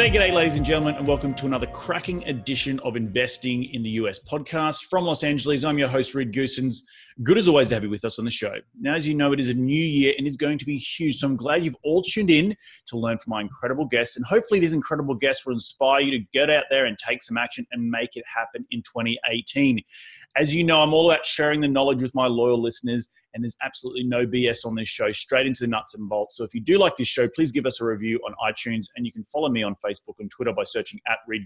G'day, ladies and gentlemen, and welcome to another cracking edition of Investing in the US podcast. From Los Angeles, I'm your host, Goossens. Good as always to have you with us on the show. Now, as you know, it is a new year and it's going to be huge. So I'm glad you've all tuned in to learn from my incredible guests. And hopefully these incredible guests will inspire you to get out there and take some action and make it happen in 2018. As you know, I'm all about sharing the knowledge with my loyal listeners, and there's absolutely no BS on this show, straight into the nuts and bolts. So if you do like this show, please give us a review on iTunes, and you can follow me on Facebook and Twitter by searching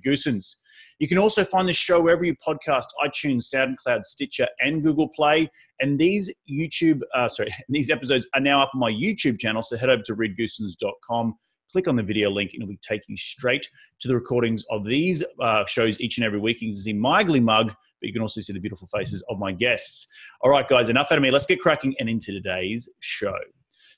@Goossens. You can also find this show wherever you podcast: iTunes, SoundCloud, Stitcher, and Google Play. And these these episodes are now up on my YouTube channel. So head over to listeners.So, click on the video link, and it will take you straight to the recordings of these shows each and every week. You can see my ugly mug, but you can also see the beautiful faces of my guests. All right, guys, enough out of me. Let's get cracking and into today's show.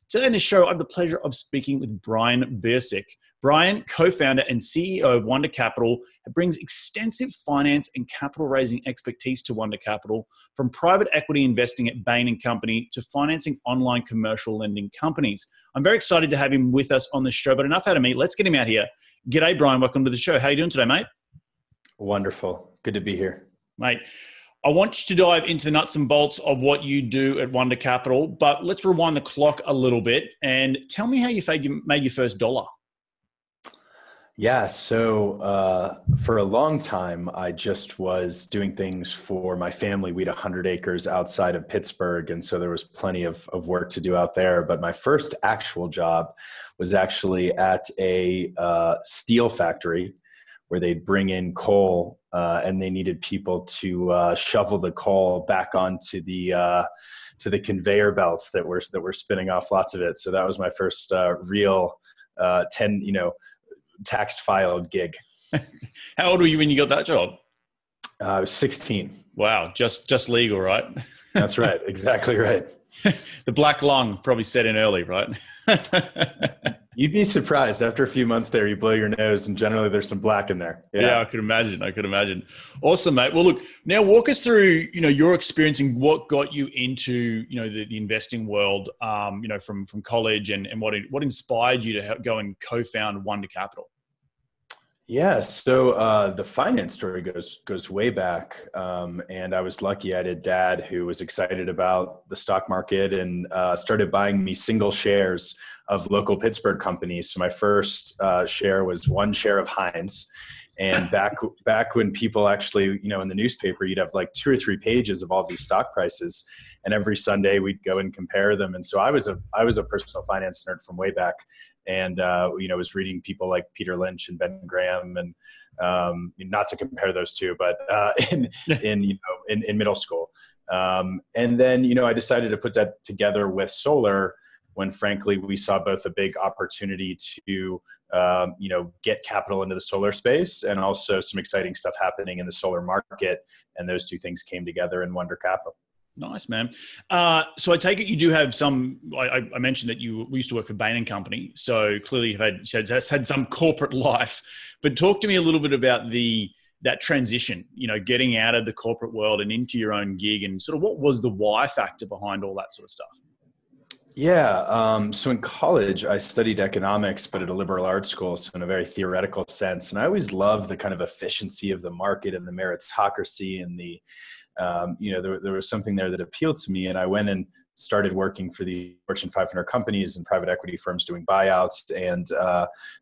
Today on the show, I have the pleasure of speaking with Bryan Birsic. Bryan, co-founder and CEO of Wunder Capital, brings extensive finance and capital raising expertise to Wunder Capital, from private equity investing at Bain & Company to financing online commercial lending companies. I'm very excited to have him with us on the show, but enough out of me. Let's get him out here. G'day, Bryan. Welcome to the show. How are you doing today, mate? Wonderful. Good to be here. Mate, I want you to dive into the nuts and bolts of what you do at Wunder Capital, but let's rewind the clock a little bit and tell me how you made your first dollar. Yeah, so for a long time, I just was doing things for my family. We had 100 acres outside of Pittsburgh, and so there was plenty of work to do out there. But my first actual job was actually at a steel factory where they'd bring in coal and they needed people to shovel the coal back onto the conveyor belts that were spinning off lots of it. So that was my first real tax filed gig. How old were you when you got that job? I was 16. Wow, just legal, right? That's right, exactly right. The black lung probably set in early, right? You'd be surprised. After a few months there, you blow your nose, and generally there's some black in there. Yeah, I could imagine. Awesome, mate. Well, look, now walk us through, your experience and what got you into, the investing world, from college, and what inspired you to go and co-found Wunder Capital. Yeah, so the finance story goes way back, and I was lucky. I had a dad who was excited about the stock market and started buying me single shares of local Pittsburgh companies. So my first share was one share of Heinz. And back when people actually, in the newspaper, you'd have like 2 or 3 pages of all these stock prices, and every Sunday we'd go and compare them. And so I was a personal finance nerd from way back, and was reading people like Peter Lynch and Ben Graham, and not to compare those two, but in middle school. And then I decided to put that together with solar, when frankly we saw both a big opportunity to get capital into the solar space, and also some exciting stuff happening in the solar market. And those two things came together in Wunder Capital. Nice, man. So I take it you do have some, I mentioned that we used to work for Bain & Company. So clearly you've had some corporate life, but talk to me a little bit about that transition, getting out of the corporate world and into your own gig, and sort of what was the why factor behind all that sort of stuff? Yeah. So in college, I studied economics, but at a liberal arts school, so in a very theoretical sense. And I always loved the kind of efficiency of the market and the meritocracy, and there was something there that appealed to me. And I went and started working for the Fortune 500 companies and private equity firms doing buyouts. And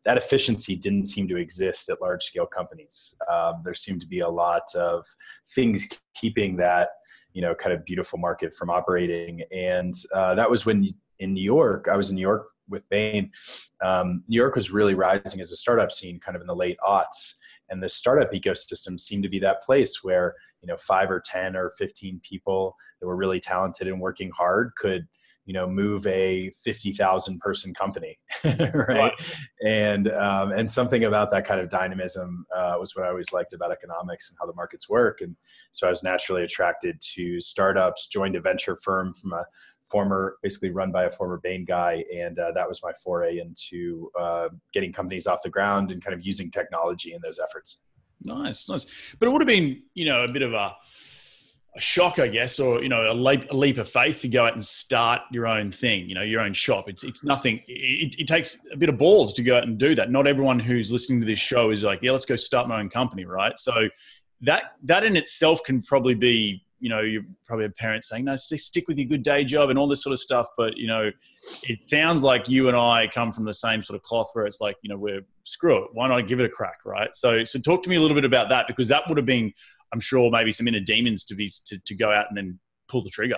that efficiency didn't seem to exist at large scale companies. There seemed to be a lot of things keeping that kind of beautiful market from operating. And that was when in New York, I was in New York with Bain. New York was really rising as a startup scene kind of in the late aughts. And the startup ecosystem seemed to be that place where, 5 or 10 or 15 people that were really talented and working hard could, move a 50,000 person company, right? And something about that kind of dynamism was what I always liked about economics and how the markets work. And so I was naturally attracted to startups, joined a venture firm from basically run by a former Bain guy. And that was my foray into getting companies off the ground and kind of using technology in those efforts. Nice. But it would have been, a bit of a a shock, I guess, or, a leap of faith to go out and start your own thing, your own shop. It's nothing. It takes a bit of balls to go out and do that. Not everyone who's listening to this show is like, yeah, let's go start my own company, right? So that in itself can probably be, you probably have parents saying, no, stick with your good day job and all this sort of stuff. But, it sounds like you and I come from the same sort of cloth where it's like, we're screw it. Why not give it a crack, right? So talk to me a little bit about that, because that would have been, I'm sure, maybe some inner demons to go out and then pull the trigger.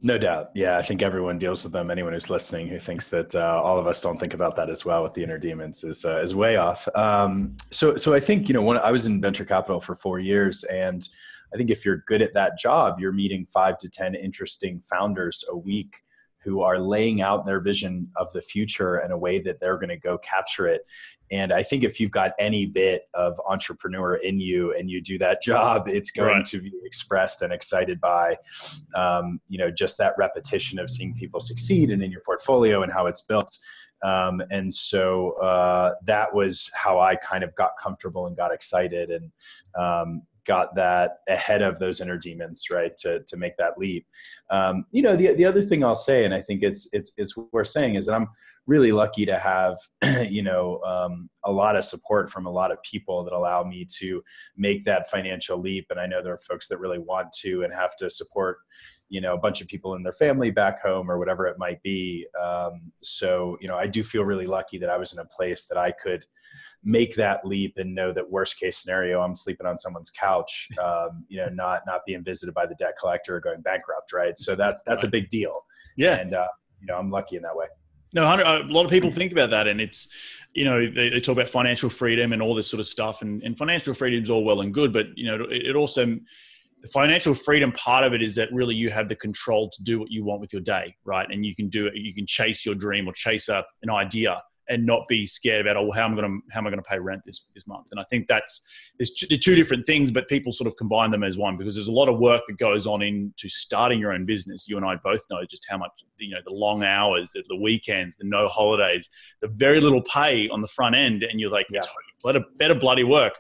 No doubt. Yeah, I think everyone deals with them. Anyone who's listening who thinks that all of us don't think about that as well with the inner demons is way off. So I think, I was in venture capital for 4 years, and I think if you're good at that job, you're meeting 5 to 10 interesting founders a week who are laying out their vision of the future in a way that they're going to go capture it. And I think if you've got any bit of entrepreneur in you and you do that job, it's going to be expressed and excited by, just that repetition of seeing people succeed and in your portfolio and how it's built. And so that was how I kind of got comfortable and got excited and got that ahead of those inner demons, right, to make that leap. The other thing I'll say, and I think it's what we're saying, is that I'm really lucky to have, a lot of support from a lot of people that allow me to make that financial leap. And I know there are folks that really want to and have to support, a bunch of people in their family back home or whatever it might be. So I do feel really lucky that I was in a place that I could make that leap and know that worst case scenario, I'm sleeping on someone's couch, not being visited by the debt collector or going bankrupt. Right. So that's a big deal. Yeah. And, I'm lucky in that way. No, a lot of people think about that, and it's, they talk about financial freedom and all this sort of stuff, and financial freedom is all well and good, but, it also, the financial freedom part of it is that really you have the control to do what you want with your day, right? And you can do it. You can chase your dream or chase an idea and not be scared about, how am I going to pay rent this month? And I think there's two different things, but people sort of combine them as one, because there's a lot of work that goes on into starting your own business. You and I both know just how much, the long hours, the weekends, the no holidays, the very little pay on the front end. And you're like, better bloody work.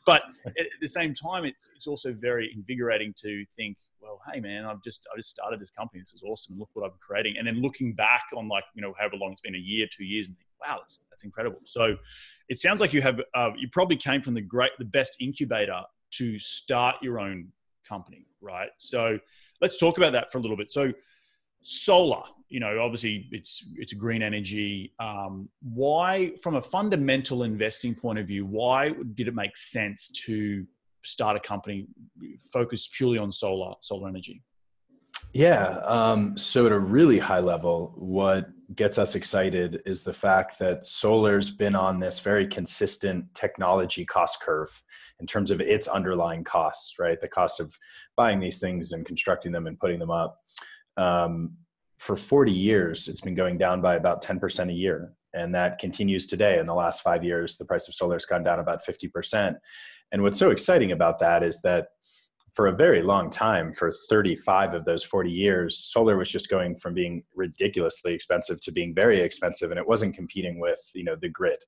But at the same time, it's also very invigorating to think, well, hey man, I just started this company. This is awesome. Look what I'm creating. And then looking back on however long it's been, a year, 2 years, and think, wow, that's incredible. So it sounds like you probably came from the best incubator to start your own company, right? So let's talk about that for a little bit. So solar, obviously it's a green energy. Why, from a fundamental investing point of view, why did it make sense to start a company focused purely on solar energy? Yeah. So at a really high level, what gets us excited is the fact that solar's been on this very consistent technology cost curve in terms of its underlying costs, right? The cost of buying these things and constructing them and putting them up. For 40 years, it's been going down by about 10% a year. And that continues today. In the last 5 years, the price of solar has gone down about 50%. And what's so exciting about that is that for a very long time, for 35 of those 40 years, solar was just going from being ridiculously expensive to being very expensive. And it wasn't competing with, the grid,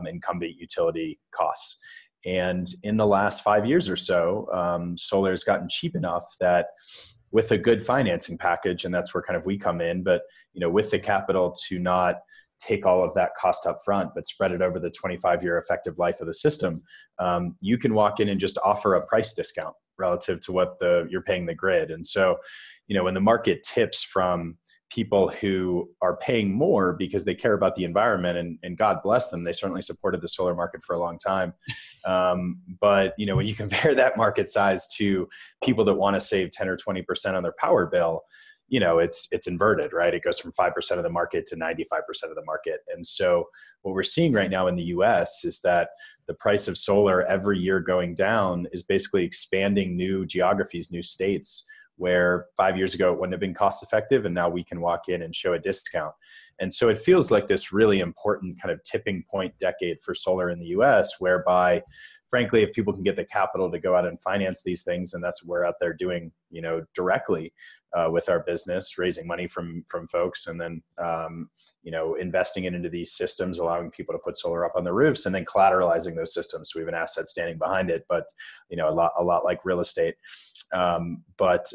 incumbent utility costs. And in the last 5 years or so, solar has gotten cheap enough that with a good financing package, and that's where kind of we come in, but, with the capital to not take all of that cost up front, but spread it over the 25-year effective life of the system, you can walk in and just offer a price discount relative to what you're paying the grid. And so, when the market tips from people who are paying more because they care about the environment, and God bless them, they certainly supported the solar market for a long time. But, when you compare that market size to people that want to save 10 or 20% on their power bill, it's inverted, right? It goes from 5% of the market to 95% of the market. And so what we're seeing right now in the US is that the price of solar every year going down is basically expanding new geographies, new states, where 5 years ago it wouldn't have been cost effective. And now we can walk in and show a discount. And so it feels like this really important kind of tipping point decade for solar in the US, whereby frankly, if people can get the capital to go out and finance these things, and that's what we're out there doing, directly with our business, raising money from folks, and then, investing it into these systems, allowing people to put solar up on the roofs, and then collateralizing those systems. So we have an asset standing behind it, but, a lot like real estate. But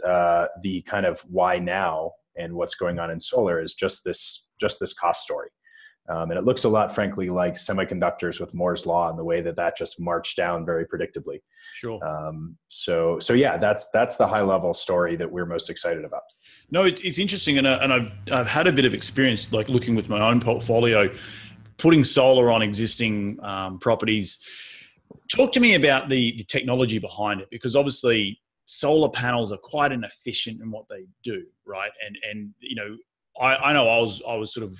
the kind of why now and what's going on in solar is just this cost story. And it looks a lot, frankly, like semiconductors with Moore's law and the way that just marched down very predictably. Sure. So yeah, that's the high level story that we're most excited about. No, it's interesting, and I've had a bit of experience, like looking with my own portfolio, putting solar on existing properties. Talk to me about the technology behind it, because obviously solar panels are quite inefficient in what they do, right? And you know, I know I was sort of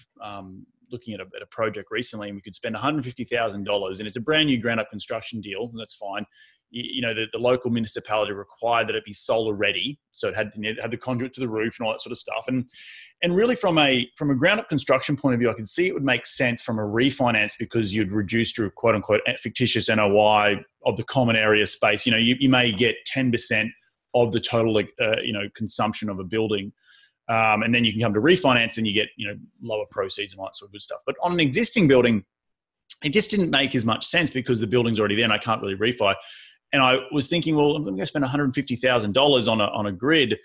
looking at a project recently, and we could spend $150,000, and it's a brand new ground up construction deal, and that's fine. You know, the local municipality required that it be solar ready, so it had the conduit to the roof and all that sort of stuff. And really, from a ground up construction point of view, I could see it would make sense from a refinance, because you'd reduce your quote unquote fictitious NOI of the common area space. You know, you may get 10% of the total consumption of a building. And then you can come to refinance and you get, you know, lower proceeds and all that sort of good stuff. But on an existing building, it just didn't make as much sense because the building's already there and I can't really refi. And I was thinking, well, I'm going to go spend $150,000 on a grid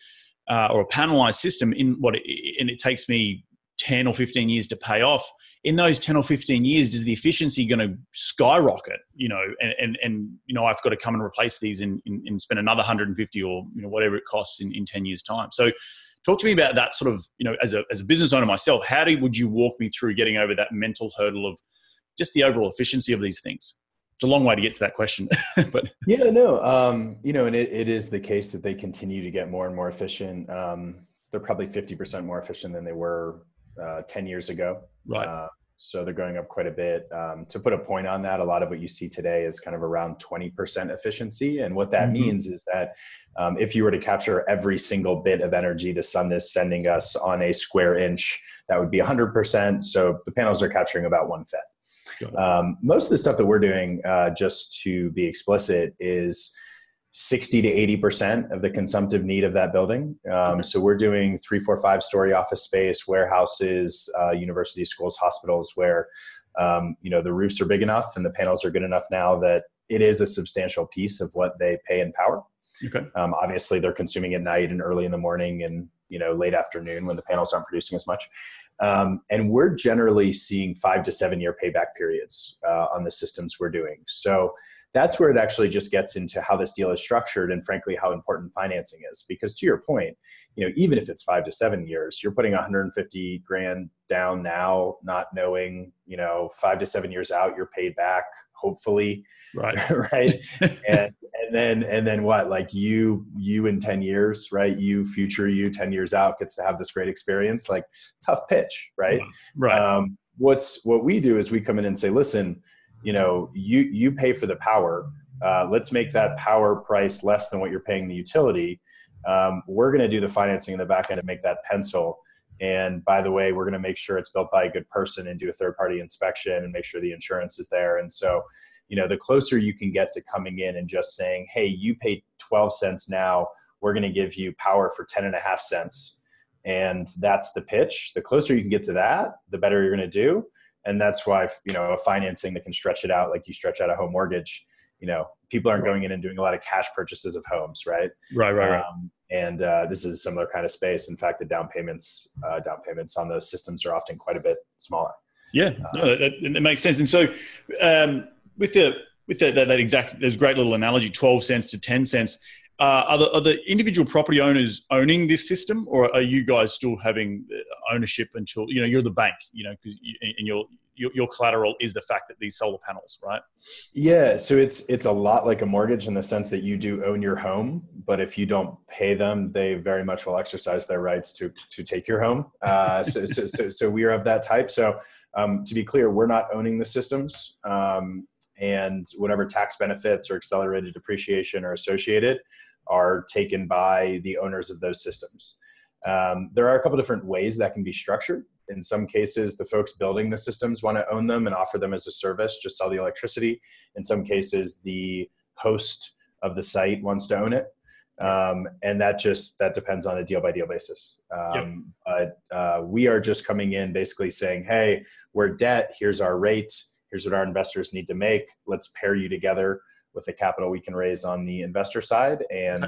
or a panelized system and it takes me 10 or 15 years to pay off. In those 10 or 15 years, is the efficiency going to skyrocket? You know, and you know, I've got to come and replace these and spend another 150 or, you know, whatever it costs in 10 years time. So talk to me about that sort of, you know, as a business owner myself, would you walk me through getting over that mental hurdle of just the overall efficiency of these things? It's a long way to get to that question. But yeah, no, you know, and it is the case that they continue to get more and more efficient. They're probably 50% more efficient than they were 10 years ago. Right. So they're going up quite a bit. To put a point on that, a lot of what you see today is kind of around 20% efficiency. And what that means is that if you were to capture every single bit of energy the sun is sending us on a square inch, that would be 100%. So the panels are capturing about 1/5. Most of the stuff that we're doing, just to be explicit, is 60 to 80% of the consumptive need of that building. So we're doing 3, 4, 5-story office space, warehouses, university schools, hospitals, where, you know, the roofs are big enough and the panels are good enough now that it is a substantial piece of what they pay in power. Okay. Obviously they're consuming at night and early in the morning and, you know, late afternoon when the panels aren't producing as much. And we're generally seeing 5 to 7 year payback periods on the systems we're doing. So that's where it actually just gets into how this deal is structured and frankly, how important financing is. Because to your point, you know, even if it's 5 to 7 years, you're putting $150,000 down now, not knowing, you know, 5 to 7 years out, you're paid back, hopefully. Right. Right. And then what, like you in 10 years, right? Future you 10 years out gets to have this great experience, like tough pitch. Right. Right. What we do is we come in and say, listen, you know, you pay for the power. Let's make that power price less than what you're paying the utility. We're going to do the financing in the back end to make that pencil. And by the way, we're going to make sure it's built by a good person and do a third-party inspection and make sure the insurance is there. And so, you know, the closer you can get to coming in and just saying, hey, you pay 12 cents now, we're going to give you power for 10.5 cents. And that's the pitch. The closer you can get to that, the better you're going to do. And that's why, you know, a financing that can stretch it out like you stretch out a home mortgage, you know, people aren't going in and doing a lot of cash purchases of homes, right? Right. And this is a similar kind of space. In fact, the down payments on those systems are often quite a bit smaller. Yeah, no, that makes sense. And so with that exact, there's a great little analogy, 12 cents to 10 cents. Are the individual property owners owning this system, or are you guys still having ownership until, you know, you're the bank, you know, and your collateral is the fact that these solar panels, right? Yeah. So it's a lot like a mortgage in the sense that you do own your home, but if you don't pay them, they very much will exercise their rights to take your home. So we are of that type. So to be clear, we're not owning the systems, and whatever tax benefits or accelerated depreciation are associated are taken by the owners of those systems. There are a couple different ways that can be structured. In some cases, the folks building the systems want to own them and offer them as a service, just sell the electricity. In some cases, the host of the site wants to own it. And that depends on a deal by deal basis. But we are just coming in basically saying, hey, we're debt, here's our rate, here's what our investors need to make. Let's pair you together with the capital we can raise on the investor side, and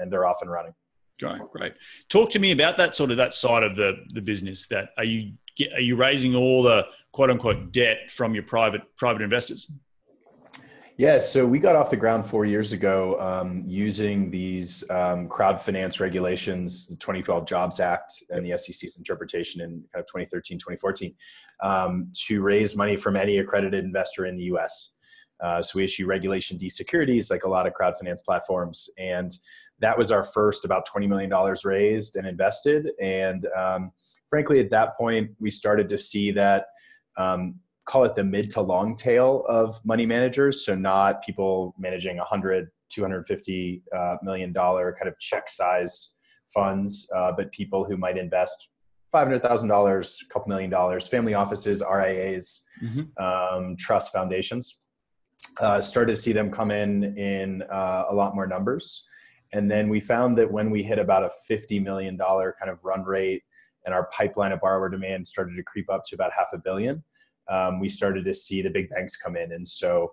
they're off and running. Great. Talk to me about that side of the business. That are you raising all the quote unquote debt from your private investors? Yeah, so we got off the ground 4 years ago using these crowd finance regulations, the 2012 Jobs Act and the SEC's interpretation in kind of 2013, 2014, to raise money from any accredited investor in the US. So we issue Regulation D securities like a lot of crowd finance platforms. And that was our first about $20 million raised and invested. And frankly, at that point, we started to see that call it the mid to long tail of money managers. So not people managing $100, $250 million kind of check size funds, but people who might invest $500,000, a couple $1 million, family offices, RIAs, trust foundations. Started to see them come in a lot more numbers. And then we found that when we hit about a $50 million kind of run rate and our pipeline of borrower demand started to creep up to about $500 million, we started to see the big banks come in. And so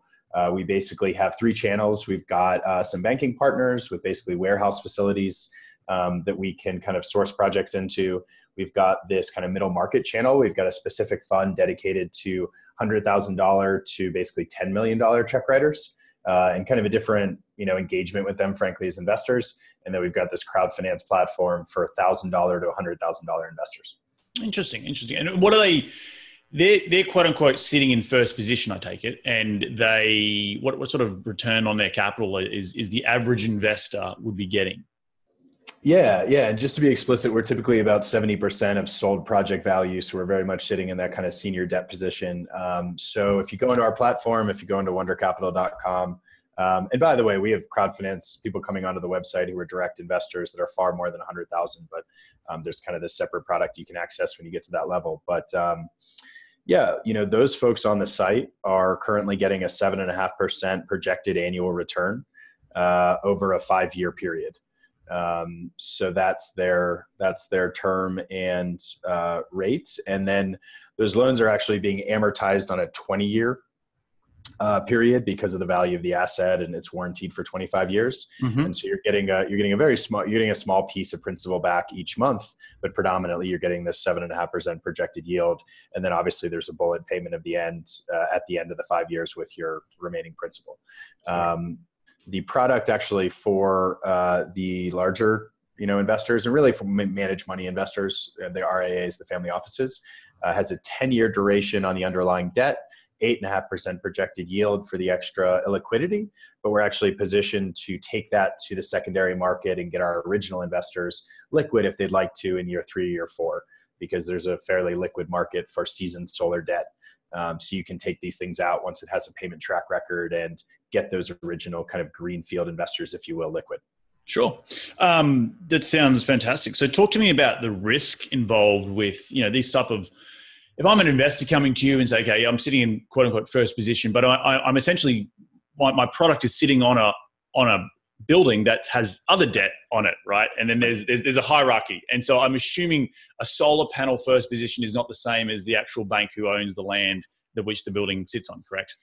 we basically have 3 channels. We've got some banking partners with basically warehouse facilities that we can kind of source projects into. We've got this kind of middle market channel. We've got a specific fund dedicated to $100,000 to basically $10 million check writers, and kind of a different, engagement with them, frankly, as investors. And then we've got this crowd finance platform for $1,000 to $100,000 investors. Interesting. And what are they? They're quote unquote sitting in first position, I take it, and what sort of return on their capital is the average investor would be getting? Yeah. And just to be explicit, we're typically about 70% of sold project value. So we're very much sitting in that kind of senior debt position. So if you go into our platform, if you go into wondercapital.com, and by the way, we have crowd finance people coming onto the website who are direct investors that are far more than 100,000, but there's kind of this separate product you can access when you get to that level. But those folks on the site are currently getting a 7.5% projected annual return over a 5-year period. So that's their term and rate. And then those loans are actually being amortized on a 20-year period because of the value of the asset, and it's warranted for 25 years. And so you're getting a small piece of principal back each month, but predominantly you're getting this 7.5% projected yield. And then obviously there's a bullet payment at the end of the 5 years with your remaining principal. The product actually for the larger, investors, and really for managed money investors, the RIAs, the family offices, has a 10-year duration on the underlying debt, 8.5% projected yield for the extra illiquidity. But we're actually positioned to take that to the secondary market and get our original investors liquid if they'd like to in year 3 or 4, because there's a fairly liquid market for seasoned solar debt. So you can take these things out once it has a payment track record and get those original kind of greenfield investors, if you will, liquid. Sure. That sounds fantastic. So talk to me about the risk involved with, these type of, if I'm an investor coming to you and say, okay, I'm sitting in quote unquote first position, but I'm essentially, my product is sitting on a building that has other debt on it, right? And then there's a hierarchy. And so I'm assuming a solar panel first position is not the same as the actual bank who owns the land that which the building sits on, correct?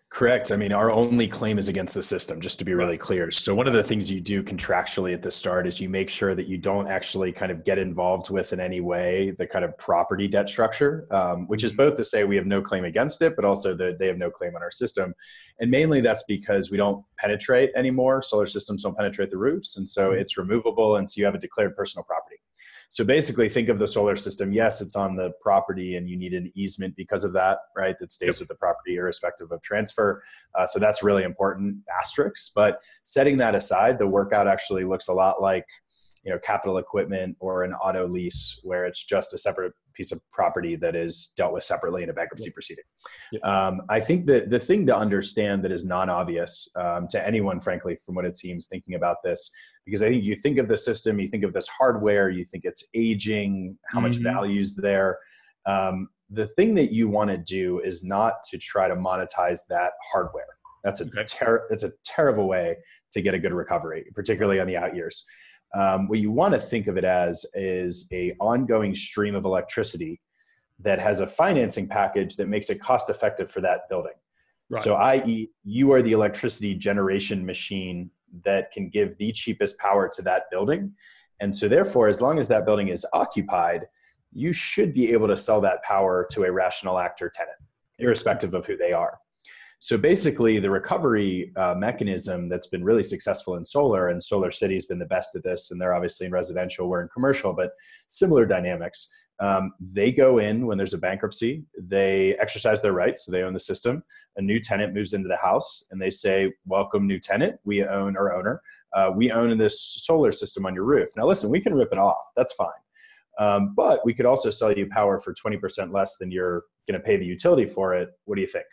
Correct. I mean, our only claim is against the system, just to be really clear. So one of the things you do contractually at the start is you make sure that you don't actually kind of get involved with in any way the kind of property debt structure, which is both to say we have no claim against it, but also that they have no claim on our system. And mainly that's because we don't penetrate anymore. Solar systems don't penetrate the roofs. And so it's removable. And so you have a declared personal property. So basically think of the solar system. Yes, it's on the property and you need an easement because of that, right? That stays with the property irrespective of transfer. So that's really important, asterisks. But setting that aside, the workout actually looks a lot like, capital equipment or an auto lease where it's just a separate piece of property that is dealt with separately in a bankruptcy proceeding. I think that the thing to understand that is non-obvious to anyone, frankly, from what it seems, thinking about this, because I think you think of the system, you think of this hardware, you think it's aging, how much value is there. The thing that you want to do is not to try to monetize that hardware. That's a terrible way to get a good recovery, particularly on the out years. What you want to think of it as is a ongoing stream of electricity that has a financing package that makes it cost effective for that building. Right. So i.e., you are the electricity generation machine that can give the cheapest power to that building. And so therefore, as long as that building is occupied, you should be able to sell that power to a rational actor tenant, irrespective of who they are. So basically, the recovery mechanism that's been really successful in solar, and Solar City has been the best at this, and they're obviously in residential, we're in commercial, but similar dynamics. They go in when there's a bankruptcy, they exercise their rights, so they own the system. A new tenant moves into the house, and they say, welcome, new tenant, we own, or owner, we own this solar system on your roof. Now listen, we can rip it off, that's fine. But we could also sell you power for 20% less than you're going to pay the utility for it. What do you think?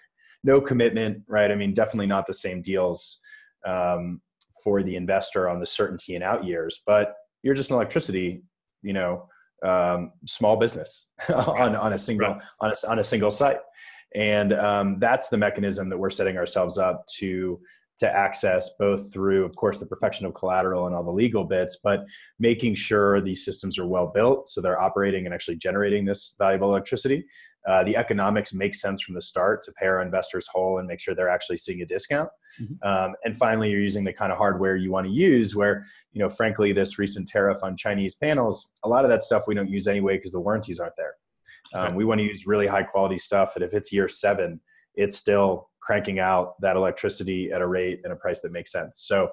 No commitment, right? I mean, definitely not the same deals for the investor on the certainty and out years, but you're just an electricity, small business on a single site. And that's the mechanism that we're setting ourselves up to access, both through, of course, the perfection of collateral and all the legal bits, but making sure these systems are well built so they're operating and actually generating this valuable electricity. The economics make sense from the start to pay our investors whole and make sure they're actually seeing a discount. Mm-hmm. And finally, you're using the kind of hardware you want to use where, frankly, this recent tariff on Chinese panels, a lot of that stuff we don't use anyway because the warranties aren't there. Okay. We want to use really high quality stuff. And if it's year 7, it's still cranking out that electricity at a rate and a price that makes sense. So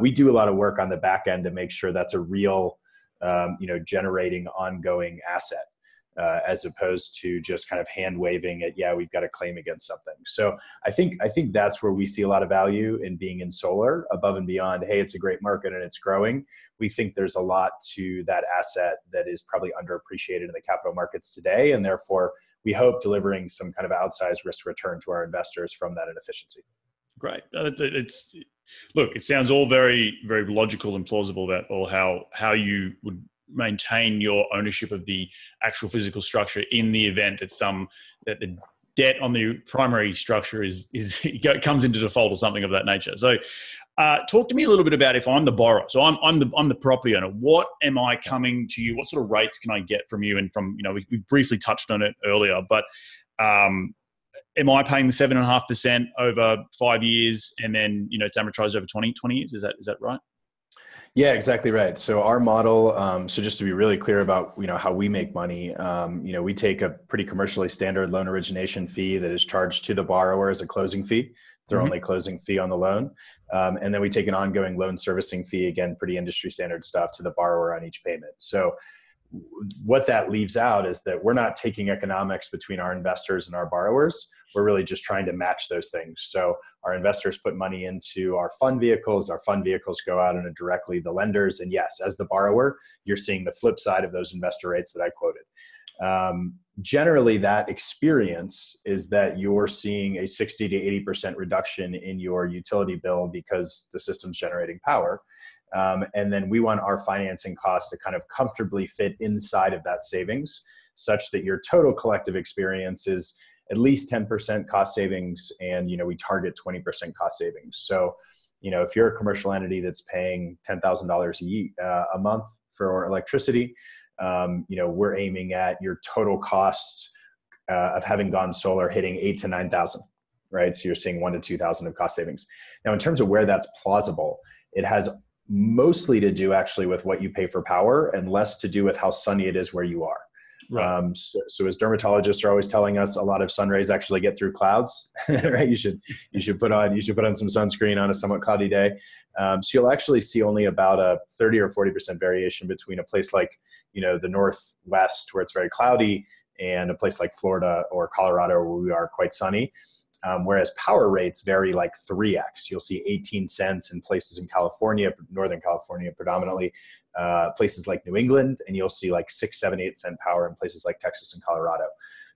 we do a lot of work on the back end to make sure that's a real, generating ongoing asset. As opposed to just kind of hand waving it, yeah, we've got a claim against something. So I think that's where we see a lot of value in being in solar above and beyond, hey, it's a great market and it's growing. We think there's a lot to that asset that is probably underappreciated in the capital markets today. And therefore, we hope delivering some kind of outsized risk return to our investors from that inefficiency. Great. It sounds all very, very logical and plausible about all how you would maintain your ownership of the actual physical structure in the event that the debt on the primary structure comes into default or something of that nature. So talk to me a little bit about if I'm the borrower. So I'm the property owner. What am I coming to you? What sort of rates can I get from you? And from, we briefly touched on it earlier, but am I paying the 7.5% over 5 years and then, it's amortized over 20 years? Is that right? Yeah, exactly right. So our model, so just to be really clear about, how we make money, we take a pretty commercially standard loan origination fee that is charged to the borrower as a closing fee. It's their only closing fee on the loan. And then we take an ongoing loan servicing fee, again, pretty industry standard stuff, to the borrower on each payment. So what that leaves out is that we're not taking economics between our investors and our borrowers. We're really just trying to match those things. So our investors put money into our fund vehicles. Our fund vehicles go out and directly the lenders. And yes, as the borrower, you're seeing the flip side of those investor rates that I quoted. Generally, that experience is that you're seeing a 60 to 80% reduction in your utility bill because the system's generating power. And then we want our financing costs to kind of comfortably fit inside of that savings, such that your total collective experience is at least 10% cost savings. And, we target 20% cost savings. So, if you're a commercial entity that's paying $10,000 a month for electricity, we're aiming at your total cost of having gone solar hitting 8,000 to 9,000, right? So you're seeing 1,000 to 2,000 of cost savings. Now, in terms of where that's plausible, it has mostly to do actually with what you pay for power and less to do with how sunny it is where you are. Right. So as dermatologists are always telling us, a lot of sun rays actually get through clouds, right? You should put on some sunscreen on a somewhat cloudy day. So you'll actually see only about a 30 or 40% variation between a place like, the Northwest where it's very cloudy and a place like Florida or Colorado where we are quite sunny. Whereas power rates vary like 3x. You'll see 18 cents in places in California, Northern California predominantly, places like New England, and you'll see like 6, 7, 8 cent power in places like Texas and Colorado.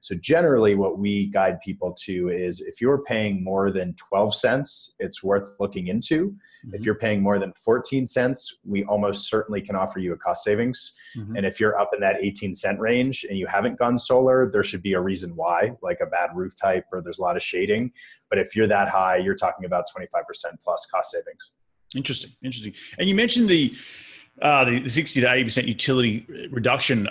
So generally what we guide people to is if you're paying more than 12 cents, it's worth looking into. Mm-hmm. If you're paying more than 14 cents, we almost certainly can offer you a cost savings. Mm-hmm. And if you're up in that 18 cent range and you haven't gone solar, there should be a reason why, like a bad roof type or there's a lot of shading. But if you're that high, you're talking about 25% plus cost savings. Interesting. And you mentioned the 60 to 80% utility reduction.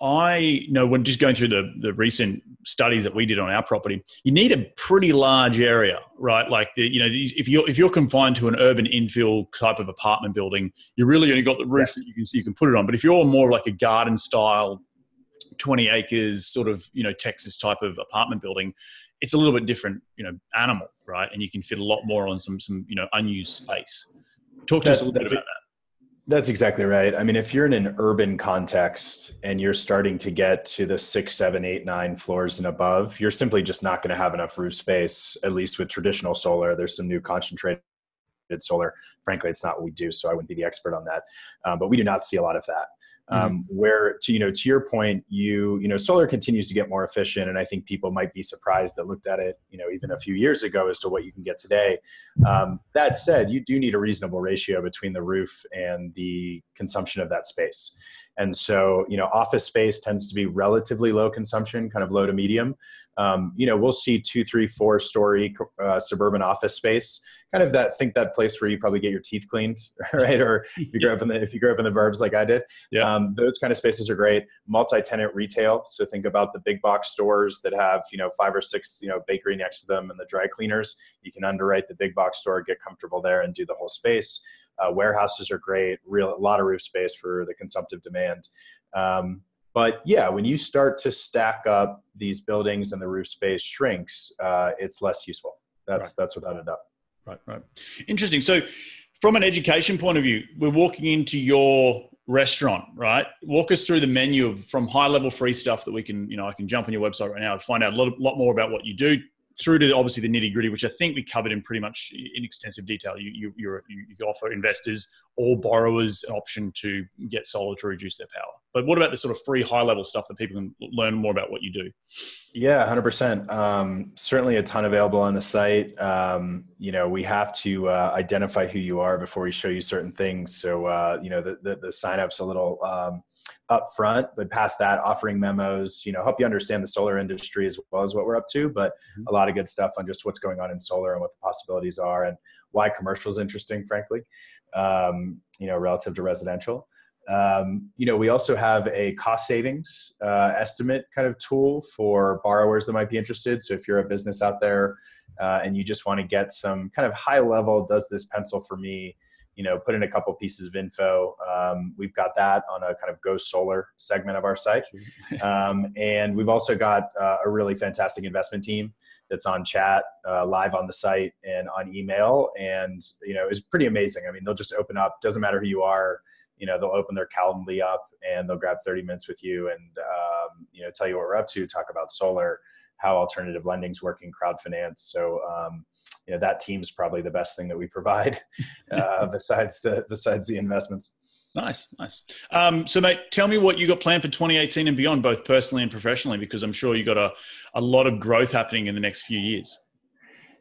I know when just going through the recent studies that we did on our property, you need a pretty large area, right? Like if you're confined to an urban infill type of apartment building, you really only got the roof that you can put it on. But if you're more like a garden style, 20 acres sort of, Texas type of apartment building, it's a little bit different, animal, right? And you can fit a lot more on some unused space. Talk to us a little bit about that. That's exactly right. I mean, if you're in an urban context and you're starting to get to the 6, 7, 8, 9 floors and above, you're simply just not going to have enough roof space, at least with traditional solar. There's some new concentrated solar. Frankly, it's not what we do, so I wouldn't be the expert on that. But we do not see a lot of that. Where to your point, solar continues to get more efficient. And I think people might be surprised that looked at it, even a few years ago as to what you can get today. That said, you do need a reasonable ratio between the roof and the consumption of that space. And so, office space tends to be relatively low consumption, kind of low to medium. We'll see 2, 3, 4 story suburban office space, kind of that place where you probably get your teeth cleaned, right? Or if you grew up in the burbs like I did, those kind of spaces are great. Multi-tenant retail. So think about the big box stores that have, 5 or 6, bakery next to them and the dry cleaners. You can underwrite the big box store, get comfortable there and do the whole space. Warehouses are great, a lot of roof space for the consumptive demand. But yeah, when you start to stack up these buildings and the roof space shrinks, it's less useful. That's without a doubt. Right. Interesting. So from an education point of view, we're walking into your restaurant, right? Walk us through the menu from high level free stuff that we can, I can jump on your website right now to find out a lot more about what you do, through to obviously the nitty gritty, which I think we covered in pretty much in extensive detail. You offer investors or borrowers an option to get solar to reduce their power. But what about the sort of free high level stuff that people can learn more about what you do? Yeah, 100%. Certainly a ton available on the site. We have to identify who you are before we show you certain things. So, the sign up's a little up front, but past that, offering memos, help you understand the solar industry as well as what we're up to, but a lot of good stuff on just what's going on in solar and what the possibilities are and why commercial is interesting, frankly, relative to residential. We also have a cost savings estimate kind of tool for borrowers that might be interested. So if you're a business out there and you just want to get some kind of high level, does this pencil for me, put in a couple pieces of info. We've got that on a kind of Go Solar segment of our site. And we've also got a really fantastic investment team that's on chat, live on the site and on email. And, it's pretty amazing. I mean, they'll just open up, doesn't matter who you are, they'll open their Calendly up and they'll grab 30 minutes with you and, tell you what we're up to, talk about solar, how alternative lending's working, crowd finance. So, that team's probably the best thing that we provide besides the investments. Nice. So mate, tell me what you got planned for 2018 and beyond, both personally and professionally, because I'm sure you got a lot of growth happening in the next few years.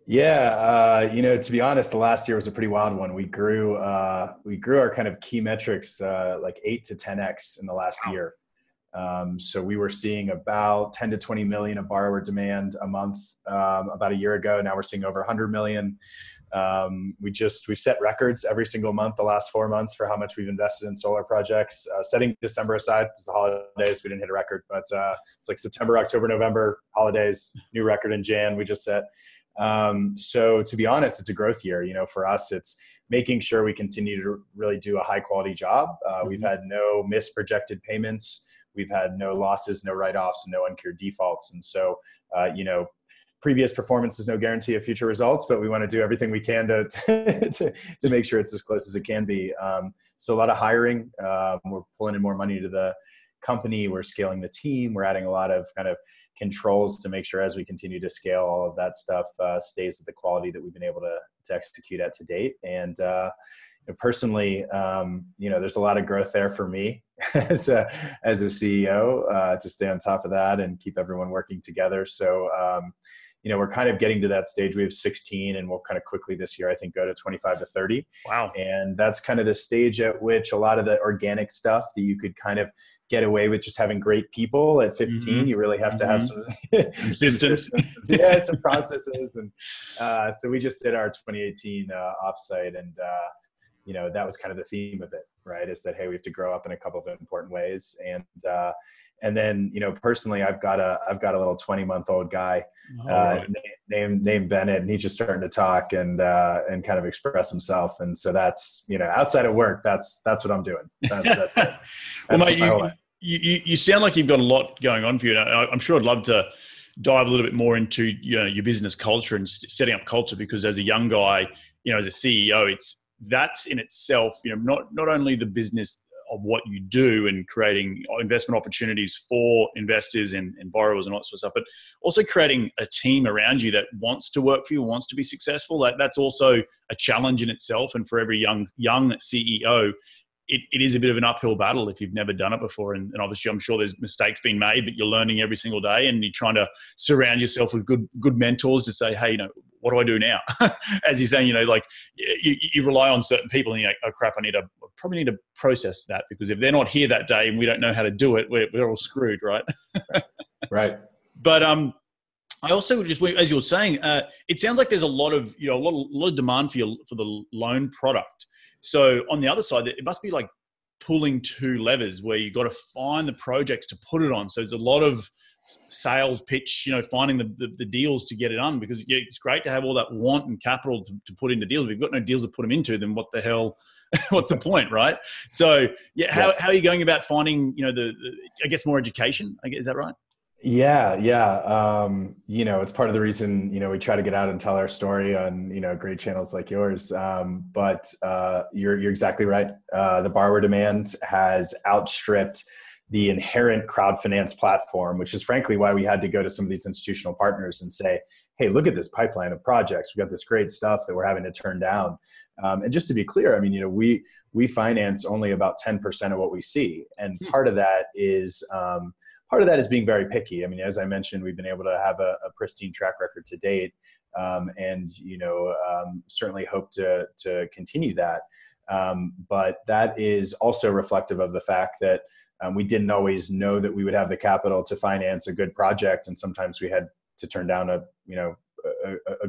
Yeah. To be honest, the last year was a pretty wild one. We grew our kind of key metrics, like 8 to 10x in the llast year. So we were seeing about 10 to 20 million of borrower demand a month, about a year ago. Now we're seeing over 100 million. We've set records every single month, the last 4 months, for how much we've invested in solar projects, setting December aside because the holidays, we didn't hit a record, but, it's like September, October, November holidays, new record in Jan, we just set. So to be honest, it's a growth year. For us, it's making sure we continue to really do a high quality job. We've had no misprojected payments. We've had no losses, no write-offs, and no uncured defaults. And so, previous performance is no guarantee of future results, but we want to do everything we can to make sure it's as close as it can be. So a lot of hiring. We're pulling in more money to the company. We're scaling the team. We're adding a lot of kind of controls to make sure as we continue to scale, all of that stuff stays at the quality that we've been able to execute at to date. And personally, there's a lot of growth there for me as a CEO to stay on top of that and keep everyone working together. So, we're kind of getting to that stage. We have 16 and we'll kind of quickly this year, I think, go to 25 to 30. Wow. And that's kind of the stage at which a lot of the organic stuff that you could kind of get away with just having great people at 15, you really have to have some systems, some processes. And so we just did our 2018 offsite and, that was kind of the theme of it, right? Is that, hey, we have to grow up in a couple of important ways. And then, personally, I've got a little 20-month-old guy Right. named Bennett, and he's just starting to talk and kind of express himself. And so that's, outside of work, that's what I'm doing. That's it. Well, That's mate, my whole life. you sound like you've got a lot going on for you. I'm sure I'd love to dive a little bit more into your business culture and setting up culture, because as a young guy, as a CEO, that's in itself, not only the business of what you do and creating investment opportunities for investors and borrowers and all that sort of stuff, but also creating a team around you that wants to work for you, wants to be successful. That's also a challenge in itself. And for every young CEO, it is a bit of an uphill battle if you've never done it before. And obviously, I'm sure there's mistakes being made, but you're learning every single day, and you're trying to surround yourself with good mentors to say, hey, what do I do now? As you're saying, like you rely on certain people, and you're like, oh crap, I probably need to process that, because if they're not here that day and we don't know how to do it, we're all screwed, right? Right. But I also just, as you were saying, it sounds like there's a lot of demand for the loan product. So on the other side, it must be like pulling two levers where you got to find the projects to put it on. So there's a lot of sales pitch, finding the deals to get it on, because it's great to have all that want and capital to put into deals. But if you've got no deals to put them into, then what the hell, what's the point, right? So how are you going about finding, I guess more education? Is that right? Yeah. It's part of the reason, we try to get out and tell our story on, great channels like yours. But you're exactly right. The borrower demand has outstripped the inherent crowd finance platform, which is frankly why we had to go to some of these institutional partners and say, hey, look at this pipeline of projects. We've got this great stuff that we're having to turn down. And just to be clear, we finance only about 10% of what we see. And part of that is being very picky. As I mentioned, we've been able to have a pristine track record to date, and certainly hope to continue that. But that is also reflective of the fact that we didn't always know that we would have the capital to finance a good project, and sometimes we had to turn down a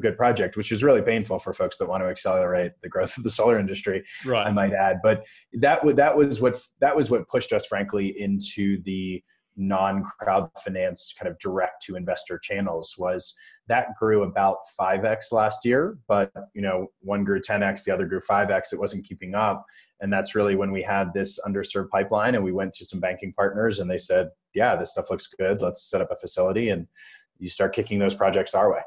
good project, which is really painful for folks that want to accelerate the growth of the solar industry, right, I might add. But that was what pushed us, frankly, into the non-crowd finance kind of direct to investor channels. Was that grew about 5x last year, but one grew 10x, the other grew 5x. It wasn't keeping up. And that's really when we had this underserved pipeline, and we went to some banking partners and they said, yeah, this stuff looks good. Let's set up a facility, and you start kicking those projects our way.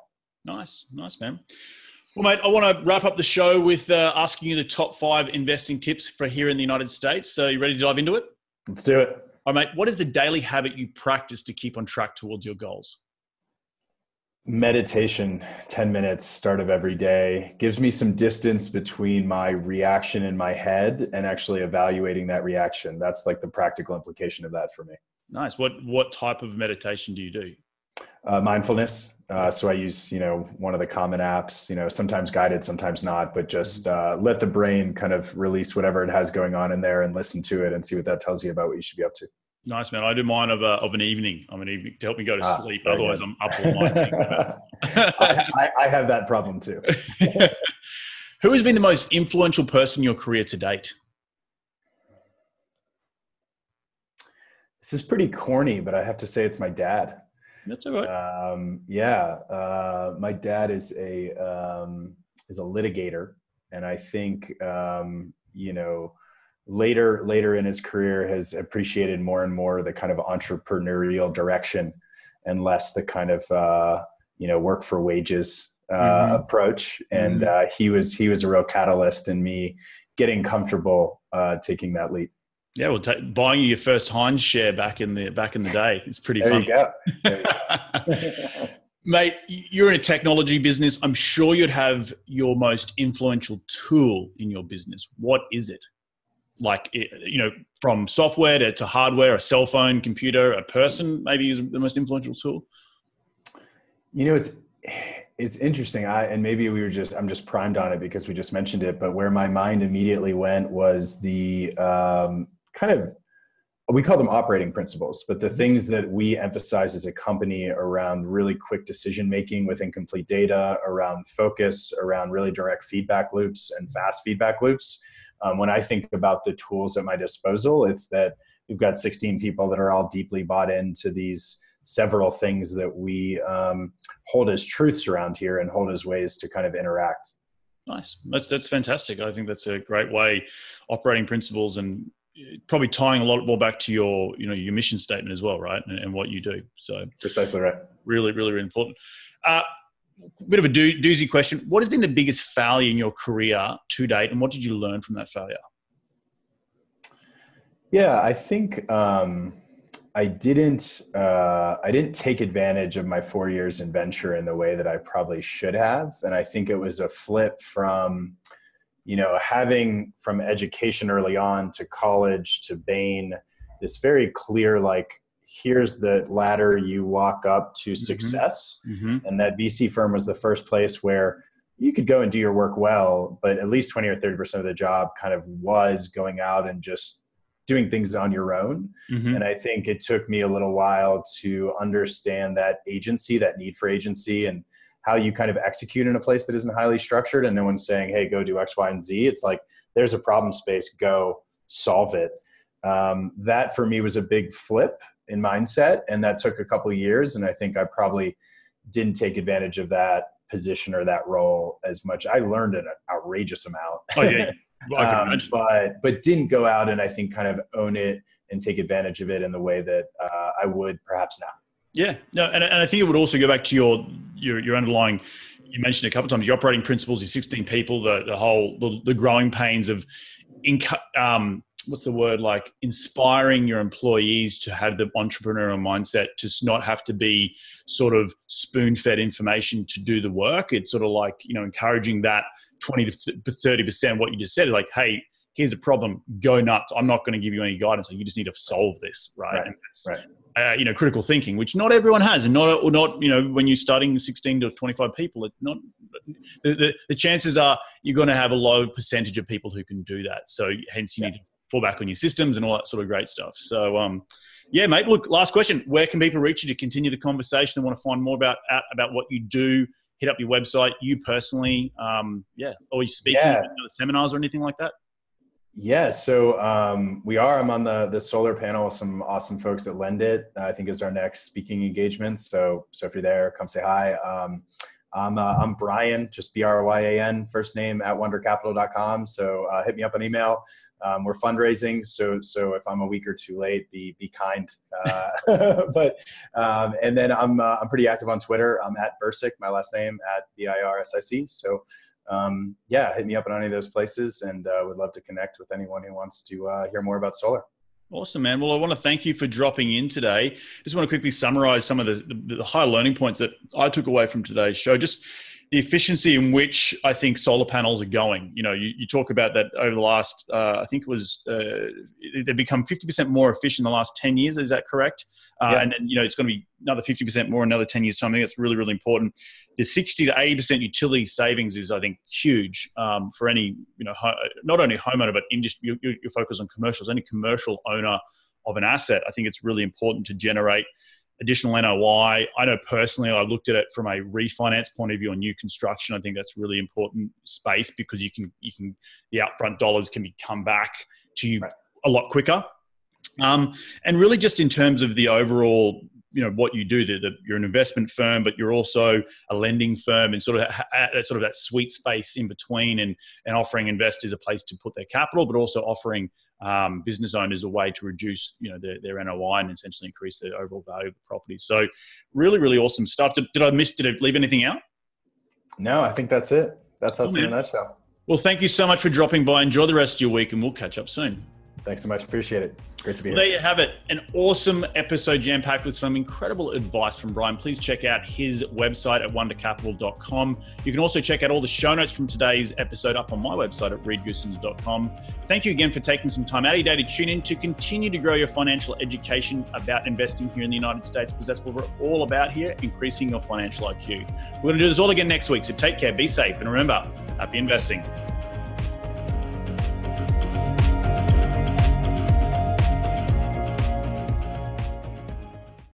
Nice, man. Well, mate, I want to wrap up the show with asking you the top 5 investing tips for here in the United States. So you ready to dive into it? Let's do it. All right, mate, what is the daily habit you practice to keep on track towards your goals? Meditation, 10 minutes, start of every day, gives me some distance between my reaction in my head and actually evaluating that reaction. That's like the practical implication of that for me. Nice. What type of meditation do you do? Mindfulness. So I use, one of the common apps, sometimes guided, sometimes not, but just let the brain kind of release whatever it has going on in there and listen to it and see what that tells you about what you should be up to. Nice, man. I do mine of an evening. To help me go to sleep. Otherwise, I'm up all night. I have that problem too. Who has been the most influential person in your career to date? This is pretty corny, but I have to say it's my dad. That's all right. My dad is a litigator, and I think later in his career has appreciated more and more the kind of entrepreneurial direction and less the kind of work for wages approach. And he was a real catalyst in me getting comfortable taking that leap. Yeah, well, buying you your first Heinz share back in the day. It's pretty funny. There you go. Mate, you're in a technology business. I'm sure you'd have your most influential tool in your business. What is it? Like, from software to hardware, a cell phone, computer, a person maybe is the most influential tool? It's interesting. I'm just primed on it because we just mentioned it, but where my mind immediately went was the we call them operating principles, but the things that we emphasize as a company around really quick decision-making with incomplete data, around focus, around really direct feedback loops and fast feedback loops. When I think about the tools at my disposal, it's that we've got 16 people that are all deeply bought into these several things that we hold as truths around here and hold as ways to kind of interact. Nice. That's fantastic. I think that's a great way, operating principles, and probably tying a lot more back to your mission statement as well, right? And what you do. So precisely right. Really, really, really important. Bit of a doozy question. What has been the biggest failure in your career to date, and what did you learn from that failure? Yeah, I think I didn't take advantage of my 4 years in venture in the way that I probably should have. And I think it was a flip from, having from education early on to college to Bain, this very clear, like, here's the ladder you walk up to success. Mm-hmm. And that VC firm was the first place where you could go and do your work well, but at least 20 or 30% of the job kind of was going out and just doing things on your own. Mm-hmm. And I think it took me a little while to understand that agency, that need for agency, and how you kind of execute in a place that isn't highly structured and no one's saying, hey, go do X, Y, and Z. It's like, there's a problem space, go solve it. That for me was a big flip in mindset. And that took a couple of years. And I think I probably didn't take advantage of that position or that role as much. I learned an outrageous amount. Oh, yeah. But didn't go out and I think kind of own it and take advantage of it in the way that I would perhaps now. Yeah, no, and I think it would also go back to your underlying. You mentioned a couple of times your operating principles, your 16 people, the growing pains of what's the word, like inspiring your employees to have the entrepreneurial mindset, to not have to be sort of spoon-fed information to do the work. It's sort of like, encouraging that 20 to 30%, what you just said, like, hey, here's a problem, go nuts. I'm not going to give you any guidance. Like, you just need to solve this, right? And that's, critical thinking, which not everyone has, and not when you're starting 16 to 25 people, it's not the chances are you're going to have a low percentage of people who can do that. So hence you need to fall back on your systems and all that sort of great stuff. So, yeah, mate, look, last question. Where can people reach you to continue the conversation and want to find more about what you do? Hit up your website, you personally, or you speaking at seminars or anything like that? Yeah, so I'm on the solar panel with some awesome folks that lend it. I think is our next speaking engagement. So if you're there, come say hi. I'm Bryan, just Bryan, first name at wondercapital.com. So hit me up on email. We're fundraising. So if I'm a week or two late, be kind. And then I'm pretty active on Twitter. I'm at Birsic, my last name, at BIRSIC. So hit me up on any of those places, and would love to connect with anyone who wants to hear more about solar. Awesome, man. Well, I want to thank you for dropping in today. Just want to quickly summarize some of the high learning points that I took away from today's show. Just the efficiency in which I think solar panels are going. You talk about that over the last, I think it was, they've become 50% more efficient in the last 10 years. Is that correct? And then, it's going to be another 50% more in another 10 years time. I think that's really, really important. The 60 to 80% utility savings is, I think, huge for any, not only homeowner, but industry. You focus on commercials. Any commercial owner of an asset, I think it's really important to generate additional NOI. I know personally, I looked at it from a refinance point of view on new construction. I think that's really important space because you can the upfront dollars can come back to you a lot quicker. And really just in terms of the overall, what you do, you're an investment firm, but you're also a lending firm, and sort of that sweet space in between, and offering investors a place to put their capital, but also offering business owners a way to reduce, their NOI and essentially increase the overall value of the property. So really, really awesome stuff. Did I leave anything out? No, I think that's it. That's us in a nutshell. Well, thank you so much for dropping by. Enjoy the rest of your week, and we'll catch up soon. Thanks so much. Appreciate it. Great to be here. There you have it. An awesome episode jam-packed with some incredible advice from Bryan. Please check out his website at wondercapital.com. You can also check out all the show notes from today's episode up on my website at Goossens.com. Thank you again for taking some time out of your day to tune in to continue to grow your financial education about investing here in the United States, because that's what we're all about here, increasing your financial IQ. We're going to do this all again next week. So take care, be safe, and remember, happy investing.